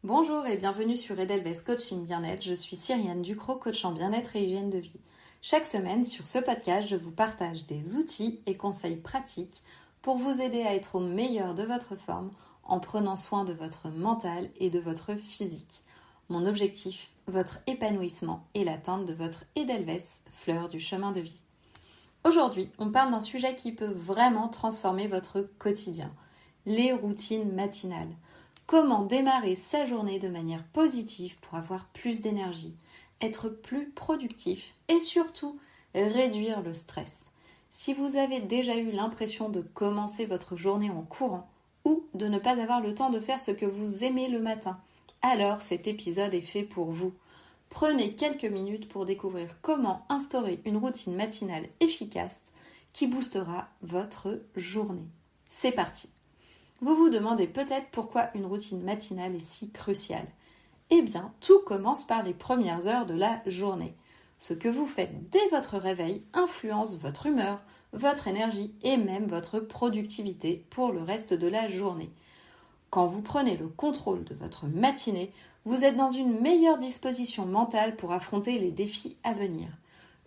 Bonjour et bienvenue sur Edelweiss Coaching Bien-être. Je suis Cyriane Ducrot, coach en bien-être et hygiène de vie. Chaque semaine, sur ce podcast, je vous partage des outils et conseils pratiques pour vous aider à être au meilleur de votre forme en prenant soin de votre mental et de votre physique. Mon objectif, votre épanouissement et l'atteinte de votre Edelweiss, fleur du chemin de vie. Aujourd'hui, on parle d'un sujet qui peut vraiment transformer votre quotidien, les routines matinales. Comment démarrer sa journée de manière positive pour avoir plus d'énergie, être plus productif et surtout réduire le stress. Si vous avez déjà eu l'impression de commencer votre journée en courant ou de ne pas avoir le temps de faire ce que vous aimez le matin, alors cet épisode est fait pour vous. Prenez quelques minutes pour découvrir comment instaurer une routine matinale efficace qui boostera votre journée. C'est parti! Vous vous demandez peut-être pourquoi une routine matinale est si cruciale. Eh bien, tout commence par les premières heures de la journée. Ce que vous faites dès votre réveil influence votre humeur, votre énergie et même votre productivité pour le reste de la journée. Quand vous prenez le contrôle de votre matinée, vous êtes dans une meilleure disposition mentale pour affronter les défis à venir.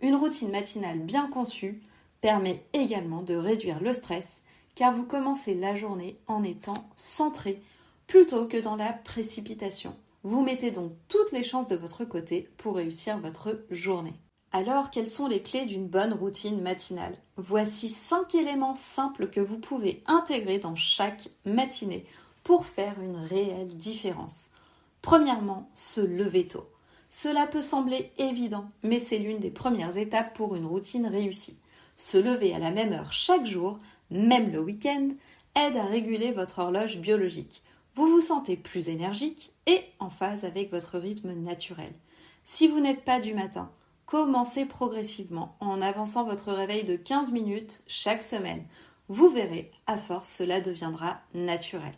Une routine matinale bien conçue permet également de réduire le stress car vous commencez la journée en étant centré plutôt que dans la précipitation. Vous mettez donc toutes les chances de votre côté pour réussir votre journée. Alors, quelles sont les clés d'une bonne routine matinale ? Voici 5 éléments simples que vous pouvez intégrer dans chaque matinée pour faire une réelle différence. Premièrement, se lever tôt. Cela peut sembler évident, mais c'est l'une des premières étapes pour une routine réussie. Se lever à la même heure chaque jour, même le week-end, aide à réguler votre horloge biologique. Vous vous sentez plus énergique et en phase avec votre rythme naturel. Si vous n'êtes pas du matin, commencez progressivement en avançant votre réveil de 15 minutes chaque semaine. Vous verrez, à force, cela deviendra naturel.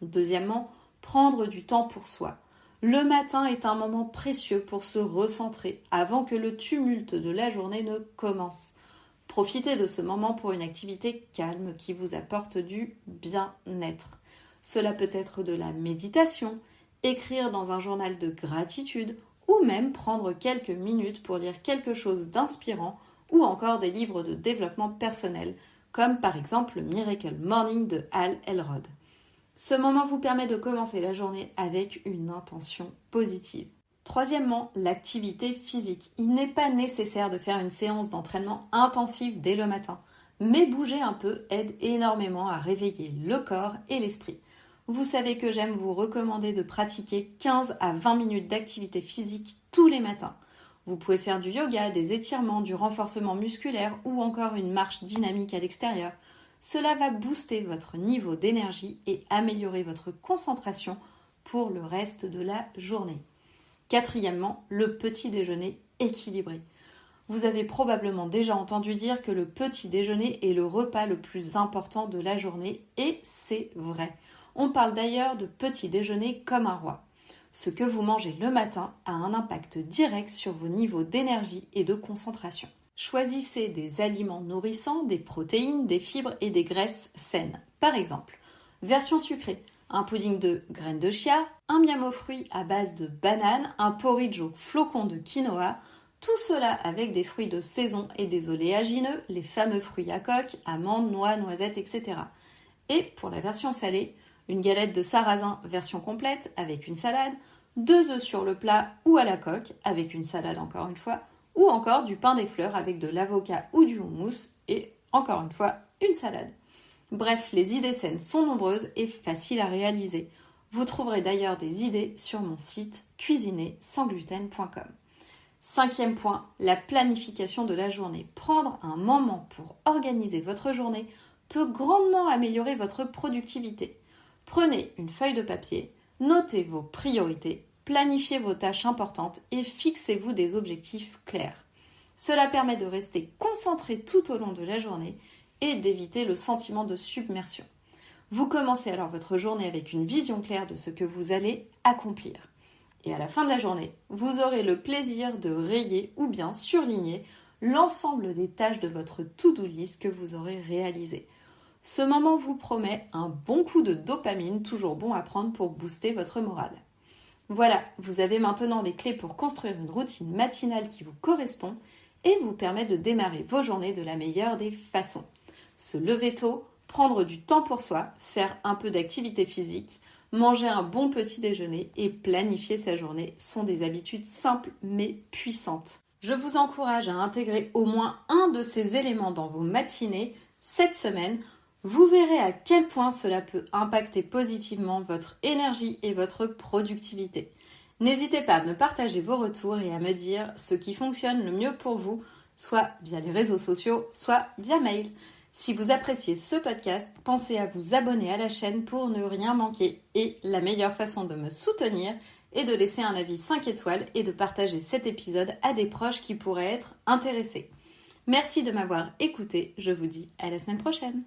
Deuxièmement, prendre du temps pour soi. Le matin est un moment précieux pour se recentrer avant que le tumulte de la journée ne commence. Profitez de ce moment pour une activité calme qui vous apporte du bien-être. Cela peut être de la méditation, écrire dans un journal de gratitude ou même prendre quelques minutes pour lire quelque chose d'inspirant ou encore des livres de développement personnel, comme par exemple Miracle Morning de Hal Elrod. Ce moment vous permet de commencer la journée avec une intention positive. Troisièmement, l'activité physique. Il n'est pas nécessaire de faire une séance d'entraînement intensive dès le matin, mais bouger un peu aide énormément à réveiller le corps et l'esprit. Vous savez que j'aime vous recommander de pratiquer 15 à 20 minutes d'activité physique tous les matins. Vous pouvez faire du yoga, des étirements, du renforcement musculaire ou encore une marche dynamique à l'extérieur. Cela va booster votre niveau d'énergie et améliorer votre concentration pour le reste de la journée. Quatrièmement, le petit déjeuner équilibré. Vous avez probablement déjà entendu dire que le petit déjeuner est le repas le plus important de la journée et c'est vrai. On parle d'ailleurs de petit déjeuner comme un roi. Ce que vous mangez le matin a un impact direct sur vos niveaux d'énergie et de concentration. Choisissez des aliments nourrissants, des protéines, des fibres et des graisses saines. Par exemple, version sucrée, un pudding de graines de chia, un miam aux fruits à base de bananes, un porridge aux flocons de quinoa, tout cela avec des fruits de saison et des oléagineux, les fameux fruits à coque, amandes, noix, noisettes, etc. Et pour la version salée, une galette de sarrasin version complète avec une salade, 2 œufs sur le plat ou à la coque avec une salade encore une fois, ou encore du pain des fleurs avec de l'avocat ou du houmous et encore une fois une salade. Bref, les idées saines sont nombreuses et faciles à réaliser. Vous trouverez d'ailleurs des idées sur mon site cuisinersansgluten.com. Cinquième point, la planification de la journée. Prendre un moment pour organiser votre journée peut grandement améliorer votre productivité. Prenez une feuille de papier, notez vos priorités, planifiez vos tâches importantes et fixez-vous des objectifs clairs. Cela permet de rester concentré tout au long de la journée et d'éviter le sentiment de submersion. Vous commencez alors votre journée avec une vision claire de ce que vous allez accomplir. Et à la fin de la journée, vous aurez le plaisir de rayer ou bien surligner l'ensemble des tâches de votre to-do list que vous aurez réalisées. Ce moment vous promet un bon coup de dopamine, toujours bon à prendre pour booster votre morale. Voilà, vous avez maintenant les clés pour construire une routine matinale qui vous correspond et vous permet de démarrer vos journées de la meilleure des façons. Se lever tôt, prendre du temps pour soi, faire un peu d'activité physique, manger un bon petit déjeuner et planifier sa journée sont des habitudes simples mais puissantes. Je vous encourage à intégrer au moins un de ces éléments dans vos matinées cette semaine. Vous verrez à quel point cela peut impacter positivement votre énergie et votre productivité. N'hésitez pas à me partager vos retours et à me dire ce qui fonctionne le mieux pour vous, soit via les réseaux sociaux, soit via mail. Si vous appréciez ce podcast, pensez à vous abonner à la chaîne pour ne rien manquer. Et la meilleure façon de me soutenir est de laisser un avis 5 étoiles et de partager cet épisode à des proches qui pourraient être intéressés. Merci de m'avoir écouté, je vous dis à la semaine prochaine.